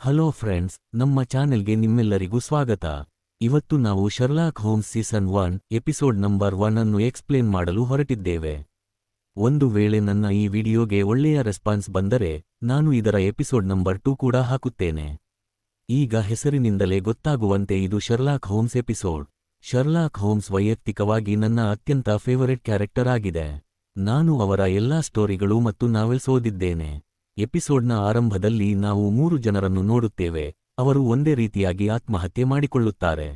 Hello friends, ನಮ್ಮ ಚಾನೆಲ್ಗೆ ನಿಮ್ಮೆಲ್ಲರಿಗೂ ಸ್ವಾಗತ. ಇವತ್ತು ನಾವು Sherlock Holmes season 1 episode number 1 ಅನ್ನು ಎಕ್ಸ್ಪ್ಲೇನ್ ಮಾಡಲು ಹೊರಟಿದ್ದೇವೆ. ಒಂದು ವೇಳೆ ನನ್ನ ಈ ವಿಡಿಯೋಗೆ ಒಳ್ಳೆಯ ರೆಸ್ಪಾನ್ಸ್ ಬಂದರೆ ನಾನು ಇದರ ಎಪಿಸೋಡ್ ನಂಬರ್ 2 ಕೂಡ ಹಾಕುತ್ತೇನೆ. ಈಗ ಹೆಸರಿನಿಂದಲೇ ಗೊತ್ತಾಗುವಂತೆ ಇದು Sherlock Holmes episode. Sherlock Holmes ವೈಯಕ್ತಿಕವಾಗಿ ನನ್ನ ಅತ್ಯಂತ ಫೇವರೆಟ್ ಕ್ಯಾರೆಕ್ಟರ್ ಆಗಿದೆ. ನಾನು ಅವರ ಎಲ್ಲಾ ಸ್ಟೋರಿಗಳು ಮತ್ತು ನಾವೆಲ್ಸ್ ಓದಿದ್ದೇನೆ. ಎಪಿಸೋಡ್ನ ಆರಂಭದಲ್ಲಿ ನಾವು 3 ಜನರನ್ನು ನೋಡುತ್ತೇವೆ. ಅವರು ಒಂದೇ ರೀತಿಯಾಗಿ ಆತ್ಮಹತ್ಯೆ ಮಾಡಿಕೊಳ್ಳುತ್ತಾರೆ.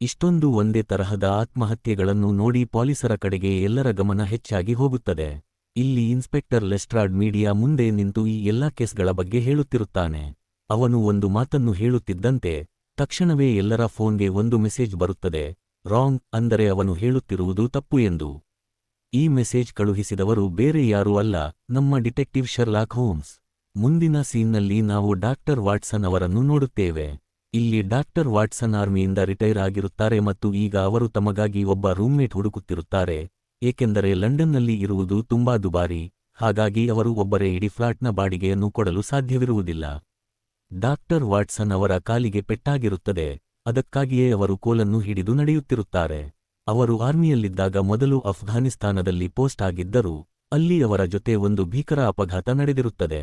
ಇಷ್ಟೊಂದು ಒಂದೇ ತರಹದ ಆತ್ಮಹತ್ಯೆಗಳನ್ನು ನೋಡಿ ಪೊಲೀಸರ ಕಡೆಗೆ ಎಲ್ಲರ ಗಮನ ಹೆಚ್ಚಾಗಿ ಹೋಗುತ್ತದೆ. ಇಲ್ಲಿ ಇನ್ಸ್ಪೆಕ್ಟರ್ ಲೆಸ್ಟ್ರಾಡ್ ಮೀಡಿಯಾ ಮುಂದೆ ನಿಂತು ಈ ಎಲ್ಲಾ ಕೇಸ್ಗಳ ಬಗ್ಗೆ ಹೇಳುತ್ತಿರುತ್ತಾನೆ. ಅವನು ಒಂದು ಮಾತನ್ನು ಹೇಳುತ್ತಿದ್ದಂತೆ ತಕ್ಷಣವೇ ಎಲ್ಲರ ಫೋನ್ಗೆ ಒಂದು ಮೆಸೇಜ್ ಬರುತ್ತದೆ. ರಾಂಗ್ ಅಂದರೆ ಅವನು ಹೇಳುತ್ತಿರುವುದು ತಪ್ಪು ಎಂದು. ಈ ಮೆಸೇಜ್ ಕಳುಹಿಸಿದವರು ಬೇರೆ ಯಾರೂ ಅಲ್ಲ, ನಮ್ಮ ಡಿಟೆಕ್ಟಿವ್ ಶರ್ಲಾಕ್ ಹೋಮ್ಸ್. ಮುಂದಿನ ಸೀನ್ನಲ್ಲಿ ನಾವು ಡಾಕ್ಟರ್ ವಾಟ್ಸನ್ ಅವರನ್ನು ನೋಡುತ್ತೇವೆ. ಇಲ್ಲಿ ಡಾಕ್ಟರ್ ವಾಟ್ಸನ್ ಆರ್ಮಿಯಿಂದ ರಿಟೈರ್ ಆಗಿರುತ್ತಾರೆ ಮತ್ತು ಈಗ ಅವರು ತಮಗಾಗಿ ಒಬ್ಬ ರೂಮ್ಮೇಟ್ ಹುಡುಕುತ್ತಿರುತ್ತಾರೆ. ಏಕೆಂದರೆ ಲಂಡನ್ನಲ್ಲಿ ಇರುವುದು ತುಂಬಾ ದುಬಾರಿ, ಹಾಗಾಗಿ ಅವರು ಒಬ್ಬರೇ ಇಡೀ ಫ್ಲಾಟ್ನ ಬಾಡಿಗೆಯನ್ನು ಕೊಡಲು ಸಾಧ್ಯವಿರುವುದಿಲ್ಲ. ಡಾಕ್ಟರ್ ವಾಟ್ಸನ್ ಅವರ ಕಾಲಿಗೆ ಪೆಟ್ಟಾಗಿರುತ್ತದೆ, ಅದಕ್ಕಾಗಿಯೇ ಅವರು ಕೋಲನ್ನು ಹಿಡಿದು ನಡೆಯುತ್ತಿರುತ್ತಾರೆ. ಅವರು ಆರ್ಮಿಯಲ್ಲಿದ್ದಾಗ ಮೊದಲು ಅಫ್ಘಾನಿಸ್ತಾನದಲ್ಲಿ ಪೋಸ್ಟ್ ಆಗಿದ್ದರು. ಅಲ್ಲಿ ಅವರ ಜೊತೆ ಒಂದು ಭೀಕರ ಅಪಘಾತ ನಡೆದಿರುತ್ತದೆ.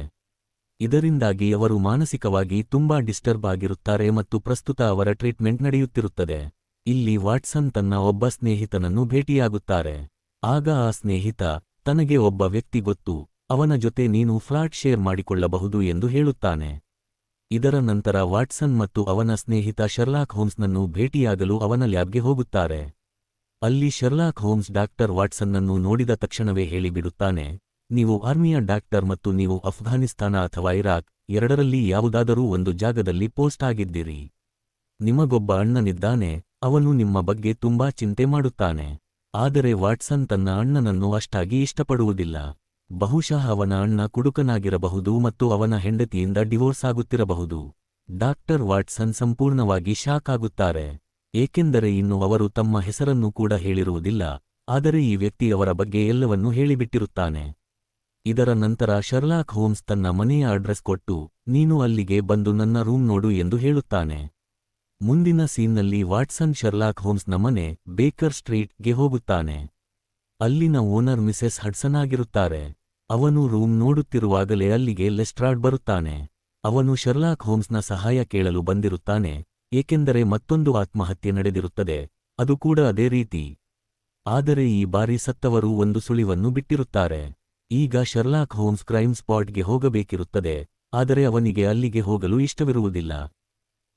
ಇದರಿಂದಾಗಿ ಅವರು ಮಾನಸಿಕವಾಗಿ ತುಂಬಾ ಡಿಸ್ಟರ್ಬ್ ಆಗಿರುತ್ತಾರೆ ಮತ್ತು ಪ್ರಸ್ತುತ ಅವರ ಟ್ರೀಟ್ಮೆಂಟ್ ನಡೆಯುತ್ತಿರುತ್ತದೆ. ಇಲ್ಲಿ ವಾಟ್ಸನ್ ತನ್ನ ಒಬ್ಬ ಸ್ನೇಹಿತನನ್ನು ಭೇಟಿಯಾಗುತ್ತಾರೆ. ಆಗ ಆ ಸ್ನೇಹಿತ ತನಗೆ ಒಬ್ಬ ವ್ಯಕ್ತಿ ಗೊತ್ತು, ಅವನ ಜೊತೆ ನೀನು ಫ್ಲಾಟ್ ಶೇರ್ ಮಾಡಿಕೊಳ್ಳಬಹುದು ಎಂದು ಹೇಳುತ್ತಾನೆ. ಇದರ ನಂತರ ವಾಟ್ಸನ್ ಮತ್ತು ಅವನ ಸ್ನೇಹಿತ ಶರ್ಲಾಕ್ ಹೋಮ್ಸ್ನನ್ನು ಭೇಟಿಯಾಗಲು ಅವನ ಲ್ಯಾಬ್ಗೆ ಹೋಗುತ್ತಾರೆ. ಅಲ್ಲಿ ಶರ್ಲಾಕ್ ಹೋಮ್ಸ್ ಡಾಕ್ಟರ್ ವಾಟ್ಸನ್ನನ್ನು ನೋಡಿದ ತಕ್ಷಣವೇ ಹೇಳಿಬಿಡುತ್ತಾನೆ, ನೀವು ಆರ್ಮಿಯ ಡಾಕ್ಟರ್ ಮತ್ತು ನೀವು ಅಫ್ಘಾನಿಸ್ತಾನ ಅಥವಾ ಇರಾಕ್ ಎರಡರಲ್ಲಿ ಯಾವುದಾದರೂ ಒಂದು ಜಾಗದಲ್ಲಿ ಪೋಸ್ಟ್ ಆಗಿದ್ದೀರಿ. ನಿಮಗೊಬ್ಬ ಅಣ್ಣನಿದ್ದಾನೆ, ಅವನು ನಿಮ್ಮ ಬಗ್ಗೆ ತುಂಬಾ ಚಿಂತೆ ಮಾಡುತ್ತಾನೆ. ಆದರೆ ವಾಟ್ಸನ್ ತನ್ನ ಅಣ್ಣನನ್ನು ಅಷ್ಟಾಗಿ ಇಷ್ಟಪಡುವುದಿಲ್ಲ. ಬಹುಶಃ ಅವನ ಅಣ್ಣ ಕುಡುಕನಾಗಿರಬಹುದು ಮತ್ತು ಅವನ ಹೆಂಡತಿಯಿಂದ ಡಿವೋರ್ಸ್ ಆಗುತ್ತಿರಬಹುದು. ಡಾಕ್ಟರ್ ವಾಟ್ಸನ್ ಸಂಪೂರ್ಣವಾಗಿ ಶಾಕ್ ಆಗುತ್ತಾರೆ. ಏಕೆಂದರೆ ಇನ್ನು ಅವರು ತಮ್ಮ ಹೆಸರನ್ನು ಕೂಡ ಹೇಳಿರುವುದಿಲ್ಲ, ಆದರೆ ಈ ವ್ಯಕ್ತಿ ಅವರ ಬಗ್ಗೆ ಎಲ್ಲವನ್ನೂ ಹೇಳಿಬಿಟ್ಟಿರುತ್ತಾನೆ. ಇದರ ನಂತರ ಶರ್ಲಾಕ್ ಹೋಮ್ಸ್ ತನ್ನ ಮನೆಯ ಅಡ್ರೆಸ್ ಕೊಟ್ಟು, ನೀನು ಅಲ್ಲಿಗೆ ಬಂದು ನನ್ನ ರೂಮ್ ನೋಡು ಎಂದು ಹೇಳುತ್ತಾನೆ. ಮುಂದಿನ ಸೀನ್ನಲ್ಲಿ ವಾಟ್ಸನ್ ಶರ್ಲಾಕ್ ಹೋಮ್ಸ್ನ ಮನೆ ಬೇಕರ್ ಸ್ಟ್ರೀಟ್ಗೆ ಹೋಗುತ್ತಾನೆ. ಅಲ್ಲಿನ ಓನರ್ ಮಿಸೆಸ್ ಹಡ್ಸನ್ ಆಗಿರುತ್ತಾರೆ. ಅವನು ರೂಮ್ ನೋಡುತ್ತಿರುವಾಗಲೇ ಅಲ್ಲಿಗೆ ಲೆಸ್ಟ್ರಾಡ್ ಬರುತ್ತಾನೆ. ಅವನು ಶರ್ಲಾಕ್ ಹೋಮ್ಸ್ನ ಸಹಾಯ ಕೇಳಲು ಬಂದಿರುತ್ತಾನೆ, ಏಕೆಂದರೆ ಮತ್ತೊಂದು ಆತ್ಮಹತ್ಯೆ ನಡೆದಿರುತ್ತದೆ, ಅದು ಕೂಡ ಅದೇ ರೀತಿ. ಆದರೆ ಈ ಬಾರಿ ಸತ್ತವರು ಒಂದು ಸುಳಿವನ್ನು ಬಿಟ್ಟಿರುತ್ತಾರೆ. ಈಗ ಶರ್ಲಾಕ್ ಹೋಮ್ಸ್ ಕ್ರೈಮ್ ಸ್ಪಾಟ್ಗೆ ಹೋಗಬೇಕಿರುತ್ತದೆ, ಆದರೆ ಅವನಿಗೆ ಅಲ್ಲಿಗೆ ಹೋಗಲು ಇಷ್ಟವಿರುವುದಿಲ್ಲ.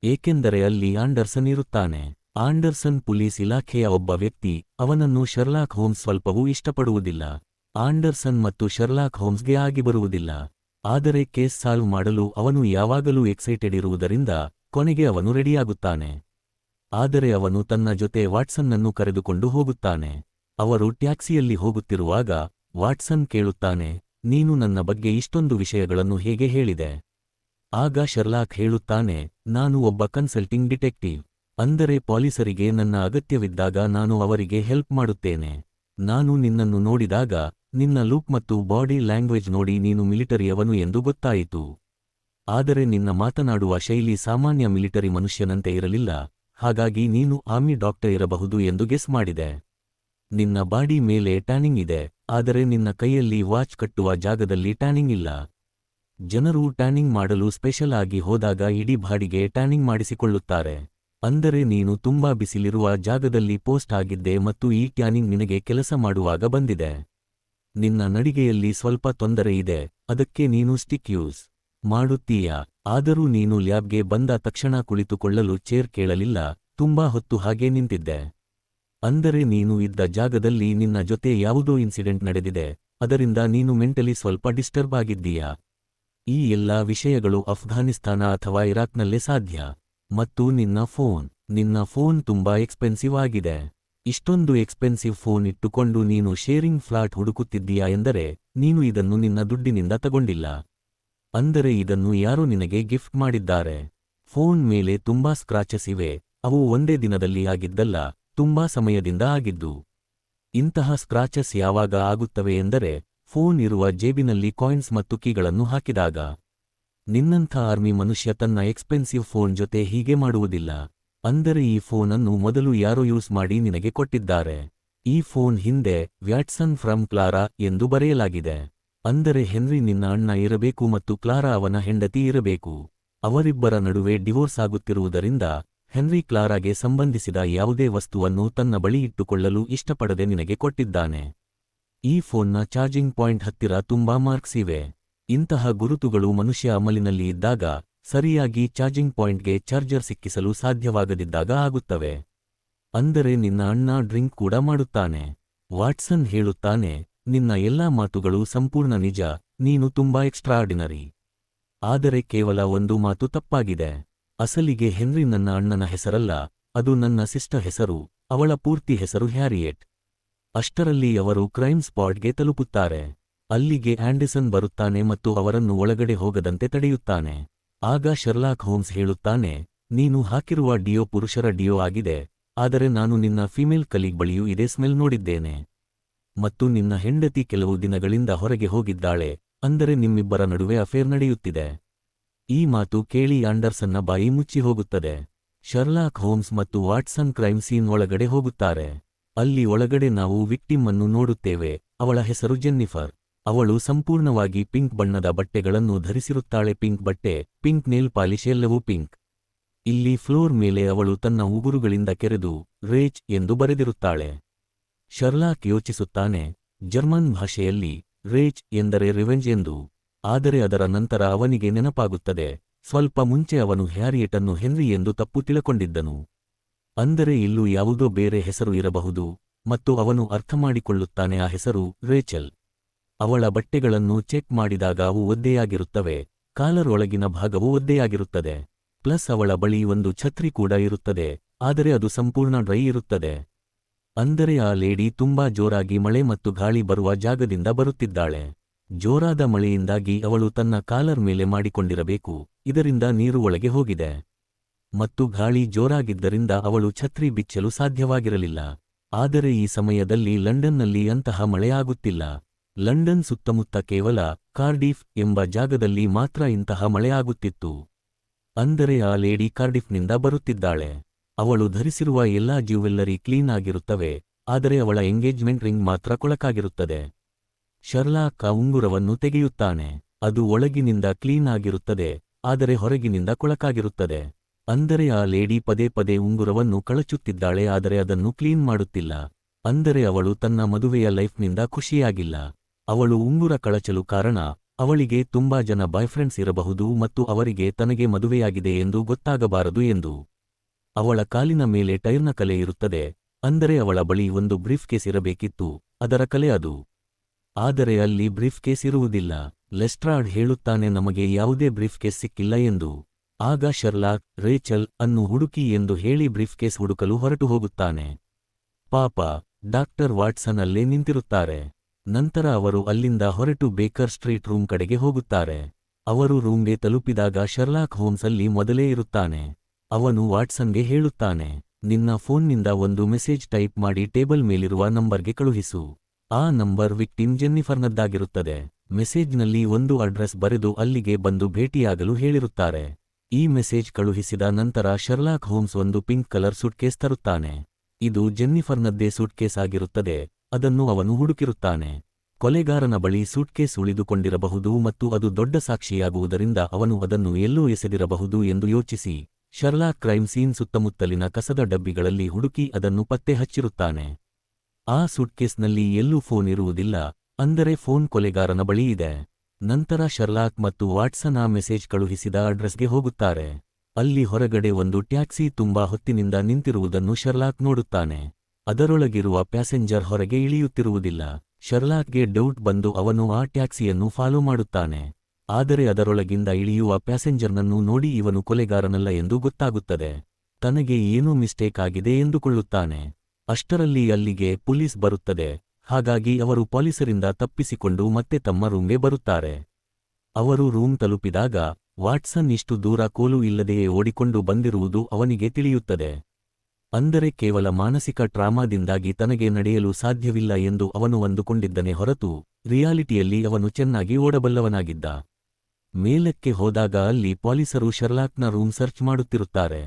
ಏಕೆಂದರೆ ಅಲ್ಲಿ ಆಂಡರ್ಸನ್ ಇರುತ್ತಾನೆ. ಆಂಡರ್ಸನ್ ಪೊಲೀಸ್ ಇಲಾಖೆಯ ಒಬ್ಬ ವ್ಯಕ್ತಿ, ಅವನನ್ನು ಶರ್ಲಾಕ್ ಹೋಮ್ಸ್ ಸ್ವಲ್ಪವೂ ಇಷ್ಟಪಡುವುದಿಲ್ಲ. ಆಂಡರ್ಸನ್ ಮತ್ತು ಶರ್ಲಾಕ್ ಹೋಮ್ಸ್ಗೆ ಆಗಿ ಬರುವುದಿಲ್ಲ. ಆದರೆ ಕೇಸ್ ಸಾಲ್ವ್ ಮಾಡಲು ಅವನು ಯಾವಾಗಲೂ ಎಕ್ಸೈಟೆಡ್ ಇರುವುದರಿಂದ ಕೊನೆಗೆ ಅವನು ರೆಡಿಯಾಗುತ್ತಾನೆ. ಆದರೆ ಅವನು ತನ್ನ ಜೊತೆ ವಾಟ್ಸನ್ನನ್ನು ಕರೆದುಕೊಂಡು ಹೋಗುತ್ತಾನೆ. ಅವರು ಟ್ಯಾಕ್ಸಿಯಲ್ಲಿ ಹೋಗುತ್ತಿರುವಾಗ ವಾಟ್ಸನ್ ಕೇಳುತ್ತಾನೆ, ನೀನು ನನ್ನ ಬಗ್ಗೆ ಇಷ್ಟೊಂದು ವಿಷಯಗಳನ್ನು ಹೇಗೆ ಹೇಳಿದೆ? ಆಗ ಶರ್ಲಾಕ್ ಹೇಳುತ್ತಾನೆ, ನಾನು ಒಬ್ಬ ಕನ್ಸಲ್ಟಿಂಗ್ ಡಿಟೆಕ್ಟಿವ್. ಅಂದರೆ ಪೊಲೀಸರಿಗೆ ನನ್ನ ಅಗತ್ಯವಿದ್ದಾಗ ನಾನು ಅವರಿಗೆ ಹೆಲ್ಪ್ ಮಾಡುತ್ತೇನೆ. ನಾನು ನಿನ್ನನ್ನು ನೋಡಿದಾಗ ನಿನ್ನ ಲುಕ್ ಮತ್ತು ಬಾಡಿ ಲ್ಯಾಂಗ್ವೇಜ್ ನೋಡಿ ನೀನು ಮಿಲಿಟರಿಯವನು ಎಂದು ಗೊತ್ತಾಯಿತು. ಆದರೆ ನಿನ್ನ ಮಾತನಾಡುವ ಶೈಲಿ ಸಾಮಾನ್ಯ ಮಿಲಿಟರಿ ಮನುಷ್ಯನಂತೆ ಇರಲಿಲ್ಲ, ಹಾಗಾಗಿ ನೀನು ಆರ್ಮಿ ಡಾಕ್ಟರ್ ಇರಬಹುದು ಎಂದು ಗೆಸ್ ಮಾಡಿದೆ. ನಿನ್ನ ಬಾಡಿ ಮೇಲೆ ಟ್ಯಾನಿಂಗ್ ಇದೆ, ಆದರೆ ನಿನ್ನ ಕೈಯಲ್ಲಿ ವಾಚ್ ಕಟ್ಟುವ ಜಾಗದಲ್ಲಿ ಟ್ಯಾನಿಂಗ್ ಇಲ್ಲ. ಜನರು ಟ್ಯಾನಿಂಗ್ ಮಾಡಲು ಸ್ಪೆಷಲ್ ಆಗಿ ಹೋದಾಗ ಇಡೀ ಬಾಡಿಗೆ ಟ್ಯಾನಿಂಗ್ ಮಾಡಿಸಿಕೊಳ್ಳುತ್ತಾರೆ. ಅಂದರೆ ನೀನು ತುಂಬಾ ಬಿಸಿಲಿರುವ ಜಾಗದಲ್ಲಿ ಪೋಸ್ಟ್ ಆಗಿದ್ದೆ ಮತ್ತು ಈ ಟ್ಯಾನಿಂಗ್ ನಿನಗೆ ಕೆಲಸ ಮಾಡುವಾಗ ಬಂದಿದೆ. ನಿನ್ನ ನಡಿಗೆಯಲ್ಲಿ ಸ್ವಲ್ಪ ತೊಂದರೆ ಇದೆ, ಅದಕ್ಕೆ ನೀನು ಸ್ಟಿಕ್ ಯೂಸ್ ಮಾಡುತ್ತೀಯಾ? ಆದರೂ ನೀನು ಲ್ಯಾಬ್ಗೆ ಬಂದ ತಕ್ಷಣ ಕುಳಿತುಕೊಳ್ಳಲು ಚೇರ್ ಕೇಳಲಿಲ್ಲ, ತುಂಬಾ ಹೊತ್ತು ಹಾಗೆ ನಿಂತಿದ್ದೆ. ಅಂದರೆ ನೀನು ಇದ್ದ ಜಾಗದಲ್ಲಿ ನಿನ್ನ ಜೊತೆ ಯಾವುದೋ ಇನ್ಸಿಡೆಂಟ್ ನಡೆದಿದೆ, ಅದರಿಂದ ನೀನು ಮೆಂಟಲಿ ಸ್ವಲ್ಪ ಡಿಸ್ಟರ್ಬ್ ಆಗಿದ್ದೀಯಾ? ಈ ಎಲ್ಲಾ ವಿಷಯಗಳು ಅಫ್ಘಾನಿಸ್ತಾನ ಅಥವಾ ಇರಾಕ್ನಲ್ಲೇ ಸಾಧ್ಯ. ಮತ್ತು ನಿನ್ನ ಫೋನ್ ತುಂಬಾ ಎಕ್ಸ್ಪೆನ್ಸಿವ್ ಆಗಿದೆ. ಇಷ್ಟೊಂದು ಎಕ್ಸ್ಪೆನ್ಸಿವ್ ಫೋನ್ ಇಟ್ಟುಕೊಂಡು ನೀನು ಶೇರಿಂಗ್ ಫ್ಲಾಟ್ ಹುಡುಕುತ್ತಿದ್ದೀಯಾ ಎಂದರೆ ನೀನು ಇದನ್ನು ನಿನ್ನ ದುಡ್ಡಿನಿಂದ ತಗೊಂಡಿಲ್ಲ. ಅಂದರೆ ಇದನ್ನು ಯಾರೋ ನಿನಗೆ ಗಿಫ್ಟ್ ಮಾಡಿದ್ದಾರೆ. ಫೋನ್ ಮೇಲೆ ತುಂಬಾ ಸ್ಕ್ರಾಚಸ್ ಇವೆ, ಅವು ಒಂದೇ ದಿನದಲ್ಲಿ ಆಗಿದ್ದಲ್ಲ, ತುಂಬಾ ಸಮಯದಿಂದ ಆಗಿದ್ದು. ಇಂತಹ ಸ್ಕ್ರಾಚಸ್ ಯಾವಾಗ ಆಗುತ್ತವೆ ಎಂದರೆ ಫೋನ್ ಇರುವ ಜೇಬಿನಲ್ಲಿ ಕಾಯಿನ್ಸ್ ಮತ್ತು ಕೀಗಳನ್ನು ಹಾಕಿದಾಗ. ನಿನ್ನಂಥ ಆರ್ಮಿ ಮನುಷ್ಯ ತನ್ನ ಎಕ್ಸ್ಪೆನ್ಸಿವ್ ಫೋನ್ ಜೊತೆ ಹೀಗೆ ಮಾಡುವುದಿಲ್ಲ. ಅಂದರೆ ಈ ಫೋನ್ ಅನ್ನು ಮೊದಲು ಯಾರೋ ಯೂಸ್ ಮಾಡಿ ನಿನಗೆ ಕೊಟ್ಟಿದ್ದಾರೆ. ಈ ಫೋನ್ ಹಿಂದೆ ವ್ಯಾಟ್ಸನ್ ಫ್ರಮ್ ಕ್ಲಾರಾ ಎಂದು ಬರೆಯಲಾಗಿದೆ. ಅಂದರೆ ಹೆನ್ರಿ ನಿನ್ನ ಅಣ್ಣ ಇರಬೇಕು ಮತ್ತು ಕ್ಲಾರಾ ಅವನ ಹೆಂಡತಿ ಇರಬೇಕು. ಅವರಿಬ್ಬರ ನಡುವೆ ಡಿವೋರ್ಸ್ ಆಗುತ್ತಿರುವುದರಿಂದ ಹೆನ್ರಿ ಕ್ಲಾರಾಗೆ ಸಂಬಂಧಿಸಿದ ಯಾವುದೇ ವಸ್ತುವನ್ನು ತನ್ನ ಬಳಿ ಇಟ್ಟುಕೊಳ್ಳಲು ಇಷ್ಟಪಡದೆ ನಿನಗೆ ಕೊಟ್ಟಿದ್ದಾನೆ. ಈ ಫೋನ್ನ ಚಾರ್ಜಿಂಗ್ ಪಾಯಿಂಟ್ ಹತ್ತಿರ ತುಂಬಾ ಮಾರ್ಕ್ಸ್ ಇವೆ. ಇಂತಹ ಗುರುತುಗಳು ಮನುಷ್ಯ ಅಮಲಿನಲ್ಲಿ ಇದ್ದಾಗ, ಸರಿಯಾಗಿ ಚಾರ್ಜಿಂಗ್ ಪಾಯಿಂಟ್ಗೆ ಚಾರ್ಜರ್ ಸಿಕ್ಕಿಸಲು ಸಾಧ್ಯವಾಗದಿದ್ದಾಗ ಆಗುತ್ತವೆ. ಅಂದರೆ ನಿನ್ನ ಅಣ್ಣ ಡ್ರಿಂಕ್ ಕೂಡ ಮಾಡುತ್ತಾನೆ. ವಾಟ್ಸನ್ ಹೇಳುತ್ತಾನೆ, ನಿನ್ನ ಎಲ್ಲಾ ಮಾತುಗಳು ಸಂಪೂರ್ಣ ನಿಜ, ನೀನು ತುಂಬಾ ಎಕ್ಸ್ಟ್ರಾಆರ್ಡಿನರಿ. ಆದರೆ ಕೇವಲ ಒಂದು ಮಾತು ತಪ್ಪಾಗಿದೆ. ಅಸಲಿಗೆ ಹೆನ್ರಿ ನನ್ನ ಅಣ್ಣನ ಹೆಸರಲ್ಲ, ಅದು ನನ್ನ ಸಿಸ್ಟರ್ ಹೆಸರು. ಅವಳ ಪೂರ್ತಿ ಹೆಸರು ಹ್ಯಾರಿಯೆಟ್. ಅಷ್ಟರಲ್ಲಿ ಅವರು ಕ್ರೈಮ್ ಸ್ಪಾಟ್ಗೆ ತಲುಪುತ್ತಾರೆ. ಅಲ್ಲಿಗೆ ಆಂಡರ್ಸನ್ ಬರುತ್ತಾನೆ ಮತ್ತು ಅವರನ್ನು ಒಳಗಡೆ ಹೋಗದಂತೆ ತಡೆಯುತ್ತಾನೆ. ಆಗ ಶರ್ಲಾಕ್ ಹೋಮ್ಸ್ ಹೇಳುತ್ತಾನೆ, ನೀನು ಹಾಕಿರುವ ಡಿಯೋ ಪುರುಷರ ಡಿಯೋ ಆಗಿದೆ, ಆದರೆ ನಾನು ನಿನ್ನ ಫಿಮೇಲ್ ಕಲೀಗ್ ಬಳಿಯೂ ಇದೇ ಸ್ಮೆಲ್ ನೋಡಿದ್ದೇನೆ. ಮತ್ತು ನಿನ್ನ ಹೆಂಡತಿ ಕೆಲವು ದಿನಗಳಿಂದ ಹೊರಗೆ ಹೋಗಿದ್ದಾಳೆ, ಅಂದರೆ ನಿಮ್ಮಿಬ್ಬರ ನಡುವೆ ಅಫೇರ್ ನಡೆಯುತ್ತಿದೆ. ಈ ಮಾತು ಕೇಳಿ ಆಂಡರ್ಸನ್ನ ಬಾಯಿ ಮುಚ್ಚಿ ಹೋಗುತ್ತದೆ. ಶರ್ಲಾಕ್ ಹೋಮ್ಸ್ ಮತ್ತು ವಾಟ್ಸನ್ ಕ್ರೈಮ್ ಸೀನ್ ಒಳಗಡೆ ಹೋಗುತ್ತಾರೆ. ಅಲ್ಲಿ ಒಳಗಡೆ ನಾವು ವಿಕ್ಟಿಮ್ ಅನ್ನು ನೋಡುತ್ತೇವೆ. ಅವಳ ಹೆಸರು ಜೆನ್ನಿಫರ್. ಅವಳು ಸಂಪೂರ್ಣವಾಗಿ ಪಿಂಕ್ ಬಣ್ಣದ ಬಟ್ಟೆಗಳನ್ನು ಧರಿಸಿರುತ್ತಾಳೆ. ಪಿಂಕ್ ಬಟ್ಟೆ, ಪಿಂಕ್ ನೇಲ್ ಪಾಲಿಶ್, ಎಲ್ಲವೂ ಪಿಂಕ್. ಇಲ್ಲಿ ಫ್ಲೋರ್ ಮೇಲೆ ಅವಳು ತನ್ನ ಉಗುರುಗಳಿಂದ ಕೆರೆದು ರೇಚ್ ಎಂದು ಬರೆದಿರುತ್ತಾಳೆ. ಶರ್ಲಾಕ್ ಯೋಚಿಸುತ್ತಾನೆ, ಜರ್ಮನ್ ಭಾಷೆಯಲ್ಲಿ ರೇಚ್ ಎಂದರೆ ರಿವೆಂಜ್ ಎಂದು. ಆದರೆ ಅದರ ನಂತರ ಅವನಿಗೆ ನೆನಪಾಗುತ್ತದೆ, ಸ್ವಲ್ಪ ಮುಂಚೆ ಅವನು ಹ್ಯಾರಿಯೆಟನ್ನು ಹೆನ್ರಿ ಎಂದು ತಪ್ಪು ತಿಳಕೊಂಡಿದ್ದನು. ಅಂದರೆ ಇಲ್ಲೂ ಯಾವುದೋ ಬೇರೆ ಹೆಸರು ಇರಬಹುದು, ಮತ್ತು ಅವನು ಅರ್ಥಮಾಡಿಕೊಳ್ಳುತ್ತಾನೆ ಆ ಹೆಸರು ರೇಚಲ್. ಅವಳ ಬಟ್ಟೆಗಳನ್ನು ಚೆಕ್ ಮಾಡಿದಾಗ ಅವು ಒದ್ದೆಯಾಗಿರುತ್ತವೆ, ಕಾಲರ್ ಒಳಗಿನ ಭಾಗವು ಒದ್ದೆಯಾಗಿರುತ್ತದೆ. ಪ್ಲಸ್ ಅವಳ ಬಳಿ ಒಂದು ಛತ್ರಿ ಕೂಡ ಇರುತ್ತದೆ, ಆದರೆ ಅದು ಸಂಪೂರ್ಣ ಡ್ರೈ ಇರುತ್ತದೆ. ಅಂದರೆ ಆ ಲೇಡಿ ತುಂಬಾ ಜೋರಾಗಿ ಮಳೆ ಮತ್ತು ಗಾಳಿ ಬರುವ ಜಾಗದಿಂದ ಬರುತ್ತಿದ್ದಾಳೆ. ಜೋರಾದ ಮಳೆಯಿಂದಾಗಿ ಅವಳು ತನ್ನ ಕಾಲರ್ ಮೇಲೆ ಮಾಡಿಕೊಂಡಿರಬೇಕು, ಇದರಿಂದ ನೀರು ಒಳಗೆ ಹೋಗಿದೆ. ಮತ್ತು ಗಾಳಿ ಜೋರಾಗಿದ್ದರಿಂದ ಅವಳು ಛತ್ರಿ ಬಿಚ್ಚಲು ಸಾಧ್ಯವಾಗಿರಲಿಲ್ಲ. ಆದರೆ ಈ ಸಮಯದಲ್ಲಿ ಲಂಡನ್ನಲ್ಲಿ ಅಂತಹ ಮಳೆ ಆಗುತ್ತಿಲ್ಲ. ಲಂಡನ್ ಸುತ್ತಮುತ್ತ ಕೇವಲ ಕಾರ್ಡಿಫ್ ಎಂಬ ಜಾಗದಲ್ಲಿ ಮಾತ್ರ ಇಂತಹ ಮಳೆ ಆಗುತ್ತಿತ್ತು. ಅಂದರೆ ಆ ಲೇಡಿ ಕಾರ್ಡಿಫ್ನಿಂದ ಬರುತ್ತಿದ್ದಾಳೆ. ಅವಳು ಧರಿಸಿರುವ ಎಲ್ಲಾ ಜ್ಯುವೆಲ್ಲರಿ ಕ್ಲೀನ್ ಆಗಿರುತ್ತವೆ, ಆದರೆ ಅವಳ ಎಂಗೇಜ್ಮೆಂಟ್ ರಿಂಗ್ ಮಾತ್ರ ಕೊಳಕಾಗಿರುತ್ತದೆ. ಶರ್ಲಾಕ್ ಆ ಉಂಗುರವನ್ನು ತೆಗೆಯುತ್ತಾನೆ. ಅದು ಒಳಗಿನಿಂದ ಕ್ಲೀನ್ ಆಗಿರುತ್ತದೆ, ಆದರೆ ಹೊರಗಿನಿಂದ ಕೊಳಕಾಗಿರುತ್ತದೆ. ಅಂದರೆ ಆ ಲೇಡಿ ಪದೇ ಪದೇ ಉಂಗುರವನ್ನು ಕಳಚುತ್ತಿದ್ದಾಳೆ, ಆದರೆ ಅದನ್ನು ಕ್ಲೀನ್ ಮಾಡುತ್ತಿಲ್ಲ. ಅಂದರೆ ಅವಳು ತನ್ನ ಮದುವೆಯ ಲೈಫ್ನಿಂದ ಖುಷಿಯಾಗಿಲ್ಲ. ಅವಳು ಉಂಗುರ ಕಳಚಲು ಕಾರಣ, ಅವಳಿಗೆ ತುಂಬಾ ಜನ ಬಾಯ್ಫ್ರೆಂಡ್ಸ್ ಇರಬಹುದು ಮತ್ತು ಅವರಿಗೆ ತನಗೆ ಮದುವೆಯಾಗಿದೆ ಎಂದು ಗೊತ್ತಾಗಬಾರದು ಎಂದು. ಅವಳ ಕಾಲಿನ ಮೇಲೆ ಟೈರ್ನ ಕಲೆ ಇರುತ್ತದೆ, ಅಂದರೆ ಅವಳ ಬಳಿ ಒಂದು ಬ್ರೀಫ್ ಕೇಸ್ ಇರಬೇಕಿತ್ತು, ಅದರ ಕಲೆ ಅದು. ಆದರೆ ಅಲ್ಲಿ ಬ್ರೀಫ್ ಕೇಸ್ ಇರುವುದಿಲ್ಲ. ಲೆಸ್ಟ್ರಾಡ್ ಹೇಳುತ್ತಾನೆ, ನಮಗೆ ಯಾವುದೇ ಬ್ರೀಫ್ ಕೇಸ್ ಸಿಕ್ಕಿಲ್ಲ ಎಂದು. ಆಗ ಶರ್ಲಾಕ್ ರೇಚಲ್ ಅನ್ನು ಹುಡುಕಿ ಎಂದು ಹೇಳಿ ಬ್ರೀಫ್ ಕೇಸ್ ಹುಡುಕಲು ಹೊರಟು ಹೋಗುತ್ತಾನೆ. ಪಾಪ ಡಾಕ್ಟರ್ ವಾಟ್ಸನ್ ಅಲ್ಲೇ ನಿಂತಿರುತ್ತಾರೆ. ನಂತರ ಅವರು ಅಲ್ಲಿಂದ ಹೊರಟು ಬೇಕರ್ ಸ್ಟ್ರೀಟ್ ರೂಮ್ ಕಡೆಗೆ ಹೋಗುತ್ತಾರೆ. ಅವರು ರೂಮ್ಗೆ ತಲುಪಿದಾಗ ಶರ್ಲಾಕ್ ಹೋಮ್ಸ್ ಅಲ್ಲಿ ಮೊದಲೇ ಇರುತ್ತಾನೆ. ಅವನು ವಾಟ್ಸನ್ಗೆ ಹೇಳುತ್ತಾನೆ, ನಿನ್ನ ಫೋನ್ನಿಂದ ಒಂದು ಮೆಸೇಜ್ ಟೈಪ್ ಮಾಡಿ ಟೇಬಲ್ ಮೇಲಿರುವ ನಂಬರ್ಗೆ ಕಳುಹಿಸು. ಆ ನಂಬರ್ ವಿಕ್ಟಿಮ್ ಜೆನ್ನಿಫರ್ನದ್ದಾಗಿರುತ್ತದೆ. ಮೆಸೇಜ್ನಲ್ಲಿ ಒಂದು ಅಡ್ರೆಸ್ ಬರೆದು ಅಲ್ಲಿಗೆ ಬಂದು ಭೇಟಿಯಾಗಲು ಹೇಳಿರುತ್ತಾರೆ. ಈ ಮೆಸೇಜ್ ಕಳುಹಿಸಿದ ನಂತರ ಶರ್ಲಾಕ್ ಹೋಮ್ಸ್ ಒಂದು ಪಿಂಕ್ ಕಲರ್ ಸೂಟ್ಕೇಸ್ ತರುತ್ತಾನೆ. ಇದು ಜೆನ್ನಿಫರ್ನದ್ದೇ ಸೂಟ್ಕೇಸ್ ಆಗಿರುತ್ತದೆ. ಅದನ್ನು ಅವನು ಹುಡುಕಿರುತ್ತಾನೆ. ಕೊಲೆಗಾರನ ಬಳಿ ಸೂಟ್ಕೇಸ್ ಉಳಿದುಕೊಂಡಿರಬಹುದು ಮತ್ತು ಅದು ದೊಡ್ಡ ಸಾಕ್ಷಿಯಾಗುವುದರಿಂದ ಅವನು ಅದನ್ನು ಎಲ್ಲೋ ಎಸೆದಿರಬಹುದು ಎಂದು ಯೋಚಿಸಿ ಶರ್ಲಾಕ್ ಕ್ರೈಮ್ ಸೀನ್ ಸುತ್ತಮುತ್ತಲಿನ ಕಸದ ಡಬ್ಬಿಗಳಲ್ಲಿ ಹುಡುಕಿ ಅದನ್ನು ಪತ್ತೆ ಹಚ್ಚಿರುತ್ತಾನೆ. ಆ ಸೂಟ್ಕೇಸ್ನಲ್ಲಿ ಎಲ್ಲೂ ಫೋನ್ ಇರುವುದಿಲ್ಲ, ಅಂದರೆ ಫೋನ್ ಕೊಲೆಗಾರನ ಬಳಿ ಇದೆ. ನಂತರ ಶರ್ಲಾಕ್ ಮತ್ತು ವಾಟ್ಸನ್ ಆ ಮೆಸೇಜ್ ಕಳುಹಿಸಿದ ಅಡ್ರೆಸ್ಗೆ ಹೋಗುತ್ತಾರೆ. ಅಲ್ಲಿ ಹೊರಗಡೆ ಒಂದು ಟ್ಯಾಕ್ಸಿ ತುಂಬಾ ಹೊತ್ತಿನಿಂದ ನಿಂತಿರುವುದನ್ನು ಶರ್ಲಾಕ್ ನೋಡುತ್ತಾನೆ. ಅದರೊಳಗಿರುವ ಪ್ಯಾಸೆಂಜರ್ ಹೊರಗೆ ಇಳಿಯುತ್ತಿರುವುದಿಲ್ಲ. ಶರ್ಲಾಕ್ಗೆ ಡೌಟ್ ಬಂದು ಅವನು ಆ ಟ್ಯಾಕ್ಸಿಯನ್ನು ಫಾಲೋ ಮಾಡುತ್ತಾನೆ. ಆದರೆ ಅದರೊಳಗಿಂದ ಇಳಿಯುವ ಪ್ಯಾಸೆಂಜರ್ನನ್ನು ನೋಡಿ ಇವನು ಕೊಲೆಗಾರನಲ್ಲ ಎಂದು ಗೊತ್ತಾಗುತ್ತದೆ. ತನಗೆ ಏನೋ ಮಿಸ್ಟೇಕ್ ಆಗಿದೆ ಎಂದುಕೊಳ್ಳುತ್ತಾನೆ. ಅಷ್ಟರಲ್ಲಿ ಅಲ್ಲಿಗೆ ಪೊಲೀಸ್ ಬರುತ್ತದೆ. ಹಾಗಾಗಿ ಅವರು ಪೊಲೀಸರಿಂದ ತಪ್ಪಿಸಿಕೊಂಡು ಮತ್ತೆ ತಮ್ಮ ರೂಮ್ಗೆ ಬರುತ್ತಾರೆ. ಅವರು ರೂಮ್ ತಲುಪಿದಾಗ ವಾಟ್ಸನ್ ಇಷ್ಟು ದೂರ ಕೋಲು ಇಲ್ಲದೆಯೇ ಓಡಿಕೊಂಡು ಬಂದಿರುವುದು ಅವನಿಗೆ ತಿಳಿಯುತ್ತದೆ. ಅಂದರೆ ಕೇವಲ ಮಾನಸಿಕ ಟ್ರಾಮಾದಿಂದಾಗಿ ತನಗೆ ನಡೆಯಲು ಸಾಧ್ಯವಿಲ್ಲ ಎಂದು ಅವನು ಅಂದುಕೊಂಡಿದ್ದನೇ ಹೊರತು ರಿಯಾಲಿಟಿಯಲ್ಲಿ ಅವನು ಚೆನ್ನಾಗಿ ಓಡಬಲ್ಲವನಾಗಿದ್ದ. ಮೇಲಕ್ಕೆ ಹೋದಾಗ ಅಲ್ಲಿ ಪೊಲೀಸರು ಶರ್ಲಾಕ್ನ ರೂಮ್ ಸರ್ಚ್ ಮಾಡುತ್ತಿರುತ್ತಾರೆ.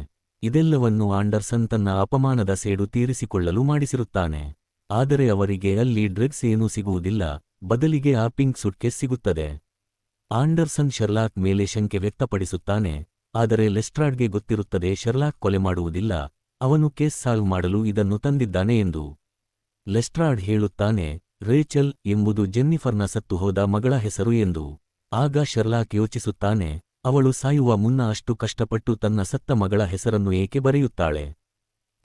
ಇದೆಲ್ಲವನ್ನು ಆಂಡರ್ಸನ್ ತನ್ನ ಅಪಮಾನದ ಸೇಡು ತೀರಿಸಿಕೊಳ್ಳಲು ಮಾಡಿಸಿರುತ್ತಾನೆ. ಆದರೆ ಅವರಿಗೆ ಅಲ್ಲಿ ಡ್ರಗ್ಸ್ ಏನೂ ಸಿಗುವುದಿಲ್ಲ, ಬದಲಿಗೆ ಆ ಪಿಂಕ್ ಸುಟ್ಕೇಸ್ ಸಿಗುತ್ತದೆ. ಆಂಡರ್ಸನ್ ಶರ್ಲಾಕ್ ಮೇಲೆ ಶಂಕೆ ವ್ಯಕ್ತಪಡಿಸುತ್ತಾನೆ, ಆದರೆ ಲೆಸ್ಟ್ರಾಡ್ಗೆ ಗೊತ್ತಿರುತ್ತದೆ ಶರ್ಲಾಕ್ ಕೊಲೆ ಮಾಡುವುದಿಲ್ಲ, ಅವನು ಕೇಸ್ ಸಾಲ್ವ್ ಮಾಡಲು ಇದನ್ನು ತಂದಿದ್ದಾನೆ ಎಂದು. ಲೆಸ್ಟ್ರಾಡ್ ಹೇಳುತ್ತಾನೆ, ರೇಚಲ್ ಎಂಬುದು ಜೆನ್ನಿಫರ್ನ ಸತ್ತು ಹೋದ ಮಗಳ ಹೆಸರು ಎಂದು. ಆಗ ಶರ್ಲಾಕ್ ಯೋಚಿಸುತ್ತಾನೆ, ಅವಳು ಸಾಯುವ ಮುನ್ನ ಅಷ್ಟು ಕಷ್ಟಪಟ್ಟು ತನ್ನ ಸತ್ತ ಮಗಳ ಹೆಸರನ್ನು ಏಕೆ ಬರೆಯುತ್ತಾಳೆ.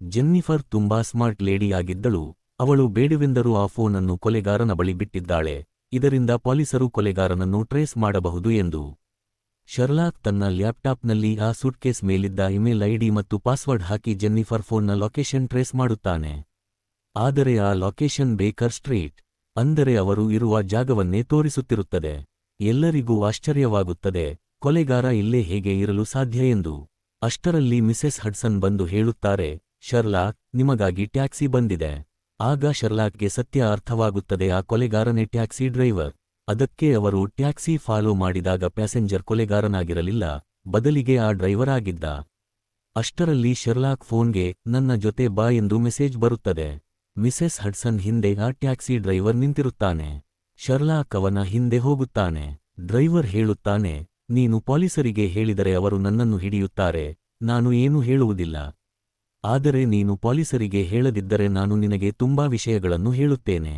ಜೆನ್ನಿಫರ್ ತುಂಬಾ ಸ್ಮಾರ್ಟ್ ಲೇಡಿಯಾಗಿದ್ದಳು, ಅವಳು ಬೇಡವೆಂದರೂ ಆ ಫೋನನ್ನು ಕೊಲೆಗಾರನ ಬಳಿ ಬಿಟ್ಟಿದ್ದಾಳೆ, ಇದರಿಂದ ಪೊಲೀಸರು ಕೊಲೆಗಾರನನ್ನು ಟ್ರೇಸ್ ಮಾಡಬಹುದು ಎಂದು. ಶರ್ಲಾಕ್ ತನ್ನ ಲ್ಯಾಪ್ಟಾಪ್ನಲ್ಲಿ ಆ ಸೂಟ್ಕೇಸ್ ಮೇಲಿದ್ದ ಇಮೇಲ್ ಐಡಿ ಮತ್ತು ಪಾಸ್ವರ್ಡ್ ಹಾಕಿ ಜೆನ್ನಿಫರ್ ಫೋನ್ನ ಲೊಕೇಶನ್ ಟ್ರೇಸ್ ಮಾಡುತ್ತಾನೆ. ಆದರೆ ಆ ಲೊಕೇಶನ್ ಬೇಕರ್ ಸ್ಟ್ರೀಟ್, ಅಂದರೆ ಅವರು ಇರುವ ಜಾಗವನ್ನೇ ತೋರಿಸುತ್ತಿರುತ್ತದೆ. ಎಲ್ಲರಿಗೂ ಆಶ್ಚರ್ಯವಾಗುತ್ತದೆ, ಕೊಲೆಗಾರ ಇಲ್ಲೇ ಹೇಗೆ ಇರಲು ಸಾಧ್ಯ ಎಂದು. ಅಷ್ಟರಲ್ಲಿ ಮಿಸೆಸ್ ಹಡ್ಸನ್ ಬಂದು ಹೇಳುತ್ತಾರೆ, ಶರ್ಲಾಕ್, ನಿಮಗಾಗಿ ಟ್ಯಾಕ್ಸಿ ಬಂದಿದೆ. ಆಗ ಶರ್ಲಾಕ್ಗೆ ಸತ್ಯ ಅರ್ಥವಾಗುತ್ತದೆ, ಆ ಕೊಲೆಗಾರನೇ ಟ್ಯಾಕ್ಸಿ ಡ್ರೈವರ್. ಅದಕ್ಕೆ ಅವರು ಟ್ಯಾಕ್ಸಿ ಫಾಲೋ ಮಾಡಿದಾಗ ಪ್ಯಾಸೆಂಜರ್ ಕೊಲೆಗಾರನಾಗಿರಲಿಲ್ಲ, ಬದಲಿಗೆ ಆ ಡ್ರೈವರ್ ಆಗಿದ್ದ. ಅಷ್ಟರಲ್ಲಿ ಶರ್ಲಾಕ್ ಫೋನ್ಗೆ ನನ್ನ ಜೊತೆ ಬಾ ಎಂದು ಮೆಸೇಜ್ ಬರುತ್ತದೆ. ಮಿಸೆಸ್ ಹಡ್ಸನ್ ಹಿಂದೆ ಆ ಟ್ಯಾಕ್ಸಿ ಡ್ರೈವರ್ ನಿಂತಿರುತ್ತಾನೆ. ಶರ್ಲಾಕ್ ಅವನ ಹಿಂದೆ ಹೋಗುತ್ತಾನೆ. ಡ್ರೈವರ್ ಹೇಳುತ್ತಾನೆ, ನೀನು ಪೊಲೀಸರಿಗೆ ಹೇಳಿದರೆ ಅವರು ನನ್ನನ್ನು ಹಿಡಿಯುತ್ತಾರೆ, ನಾನು ಏನೂ ಹೇಳುವುದಿಲ್ಲ. ಆದರೆ ನೀನು ಪೊಲೀಸರಿಗೆ ಹೇಳದಿದ್ದರೆ ನಾನು ನಿನಗೆ ತುಂಬಾ ವಿಷಯಗಳನ್ನು ಹೇಳುತ್ತೇನೆ.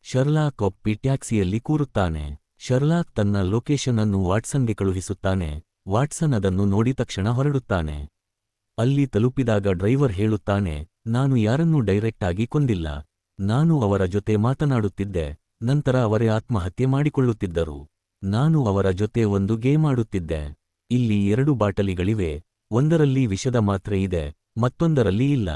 ಶರ್ಲಾಕ್ ಒಪ್ಪಿ ಟ್ಯಾಕ್ಸಿಯಲ್ಲಿ ಕೂರುತ್ತಾನೆ. ಶರ್ಲಾಕ್ ತನ್ನ ಲೊಕೇಶನ್ ಅನ್ನು ವಾಟ್ಸನ್ಗೆ ಕಳುಹಿಸುತ್ತಾನೆ. ವಾಟ್ಸನ್ ಅದನ್ನು ನೋಡಿ ತಕ್ಷಣ ಹೊರಡುತ್ತಾನೆ. ಅಲ್ಲಿ ತಲುಪಿದಾಗ ಡ್ರೈವರ್ ಹೇಳುತ್ತಾನೆ, ನಾನು ಯಾರನ್ನೂ ಡೈರೆಕ್ಟ್ ಆಗಿ ಕೊಂದಿಲ್ಲ, ನಾನು ಅವರ ಜೊತೆ ಮಾತನಾಡುತ್ತಿದ್ದೆ, ನಂತರ ಅವರೇ ಆತ್ಮಹತ್ಯೆ ಮಾಡಿಕೊಳ್ಳುತ್ತಿದ್ದರು. ನಾನು ಅವರ ಜೊತೆ ಒಂದು ಗೇಮ್ ಆಡುತ್ತಿದ್ದೆ. ಇಲ್ಲಿ 2 ಬಾಟಲಿಗಳಿವೆ, ಒಂದರಲ್ಲಿ ವಿಷದ ಮಾತ್ರೆ ಇದೆ, ಮತ್ತೊಂದರಲ್ಲಿ ಇಲ್ಲ.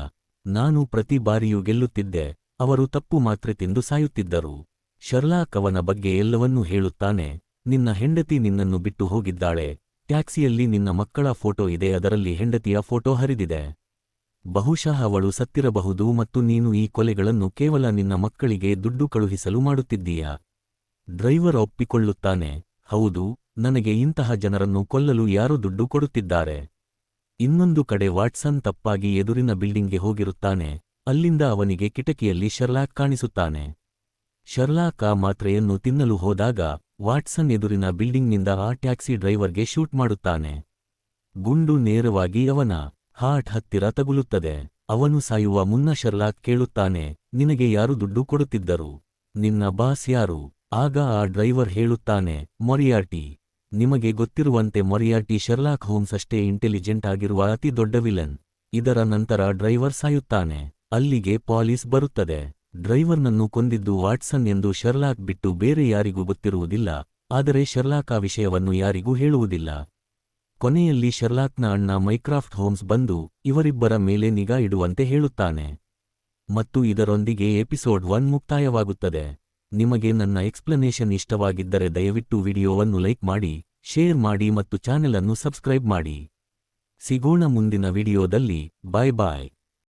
ನಾನು ಪ್ರತಿ ಬಾರಿಯೂ ಗೆಲ್ಲುತ್ತಿದ್ದೆ, ಅವರು ತಪ್ಪು ಮಾತ್ರೆ ತಿಂದು ಸಾಯುತ್ತಿದ್ದರು. ಶರ್ಲಾಕ್ ಅವನ ಬಗ್ಗೆ ಎಲ್ಲವನ್ನೂ ಹೇಳುತ್ತಾನೆ. ನಿನ್ನ ಹೆಂಡತಿ ನಿನ್ನನ್ನು ಬಿಟ್ಟು ಹೋಗಿದ್ದಾಳೆ, ಟ್ಯಾಕ್ಸಿಯಲ್ಲಿ ನಿನ್ನ ಮಕ್ಕಳ ಫೋಟೋ ಇದೆ, ಅದರಲ್ಲಿ ಹೆಂಡತಿಯ ಫೋಟೋ ಹರಿದಿದೆ. ಬಹುಶಃ ಅವಳು ಸತ್ತಿರಬಹುದು ಮತ್ತು ನೀನು ಈ ಕೊಲೆಗಳನ್ನು ಕೇವಲ ನಿನ್ನ ಮಕ್ಕಳಿಗೆ ದುಡ್ಡು ಕಳುಹಿಸಲು ಮಾಡುತ್ತಿದ್ದೀಯಾ. ಡ್ರೈವರ್ ಒಪ್ಪಿಕೊಳ್ಳುತ್ತಾನೆ, ಹೌದು, ನನಗೆ ಇಂತಹ ಜನರನ್ನು ಕೊಲ್ಲಲು ಯಾರೋ ದುಡ್ಡು ಕೊಡುತ್ತಿದ್ದಾರೆ. ಇನ್ನೊಂದು ಕಡೆ ವಾಟ್ಸನ್ ತಪ್ಪಾಗಿ ಎದುರಿನ ಬಿಲ್ಡಿಂಗ್ಗೆ ಹೋಗಿರುತ್ತಾನೆ. ಅಲ್ಲಿಂದ ಅವನಿಗೆ ಕಿಟಕಿಯಲ್ಲಿ ಶರ್ಲಾಕ್ ಕಾಣಿಸುತ್ತಾನೆ. ಶರ್ಲಾಕ್ ಆ ಮಾತ್ರೆಯನ್ನು ತಿನ್ನಲು ಹೋದಾಗ ವಾಟ್ಸನ್ ಎದುರಿನ ಬಿಲ್ಡಿಂಗ್ನಿಂದ ಆ ಟ್ಯಾಕ್ಸಿ ಡ್ರೈವರ್ಗೆ ಶೂಟ್ ಮಾಡುತ್ತಾನೆ. ಗುಂಡು ನೇರವಾಗಿ ಅವನ ಹಾರ್ಟ್ ಹತ್ತಿರ ತಗುಲುತ್ತದೆ. ಅವನು ಸಾಯುವ ಮುನ್ನ ಶರ್ಲಾಕ್ ಕೇಳುತ್ತಾನೆ, ನಿನಗೆ ಯಾರು ದುಡ್ಡು ಕೊಡುತ್ತಿದ್ದರು, ನಿನ್ನ ಬಾಸ್ ಯಾರು. ಆಗ ಆ ಡ್ರೈವರ್ ಹೇಳುತ್ತಾನೆ, ಮೊರಿಯಾರ್ಟಿ. ನಿಮಗೆ ಗೊತ್ತಿರುವಂತೆ ಮೊರಿಯಾರ್ಟಿ ಶರ್ಲಾಕ್ ಹೋಮ್ಸ್ ಅಷ್ಟೇ ಇಂಟೆಲಿಜೆಂಟ್ ಆಗಿರುವ ಅತಿ ದೊಡ್ಡ ವಿಲನ್. ಇದರ ನಂತರ ಡ್ರೈವರ್ ಸಾಯುತ್ತಾನೆ. ಅಲ್ಲಿಗೆ ಪೊಲೀಸ್ ಬರುತ್ತದೆ. ಡ್ರೈವರ್ನನ್ನು ಕೊಂದಿದ್ದು ವಾಟ್ಸನ್ ಎಂದು ಶರ್ಲಾಕ್ ಬಿಟ್ಟು ಬೇರೆ ಯಾರಿಗೂ ಗೊತ್ತಿರುವುದಿಲ್ಲ, ಆದರೆ ಶರ್ಲಾಕ್ ಆ ವಿಷಯವನ್ನು ಯಾರಿಗೂ ಹೇಳುವುದಿಲ್ಲ. ಕೊನೆಯಲ್ಲಿ ಶರ್ಲಾಕ್ನ ಅಣ್ಣ ಮೈಕ್ರಾಫ್ಟ್ ಹೋಮ್ಸ್ ಬಂದು ಇವರಿಬ್ಬರ ಮೇಲೆ ನಿಗಾ ಇಡುವಂತೆ ಹೇಳುತ್ತಾನೆ. ಮತ್ತು ಇದರೊಂದಿಗೆ ಎಪಿಸೋಡ್ 1 ಮುಕ್ತಾಯವಾಗುತ್ತದೆ. ನಿಮಗೆ ನನ್ನ ಎಕ್ಸ್ಪ್ಲನೇಷನ್ ಇಷ್ಟವಾಗಿದ್ದರೆ ದಯವಿಟ್ಟು ವಿಡಿಯೋವನ್ನು ಲೈಕ್ ಮಾಡಿ, ಶೇರ್ ಮಾಡಿ ಮತ್ತು ಚಾನೆಲ್ ಅನ್ನು ಸಬ್ಸ್ಕ್ರೈಬ್ ಮಾಡಿ. ಸಿಗೋಣ ಮುಂದಿನ ವಿಡಿಯೋದಲ್ಲಿ. ಬಾಯ್ ಬಾಯ್.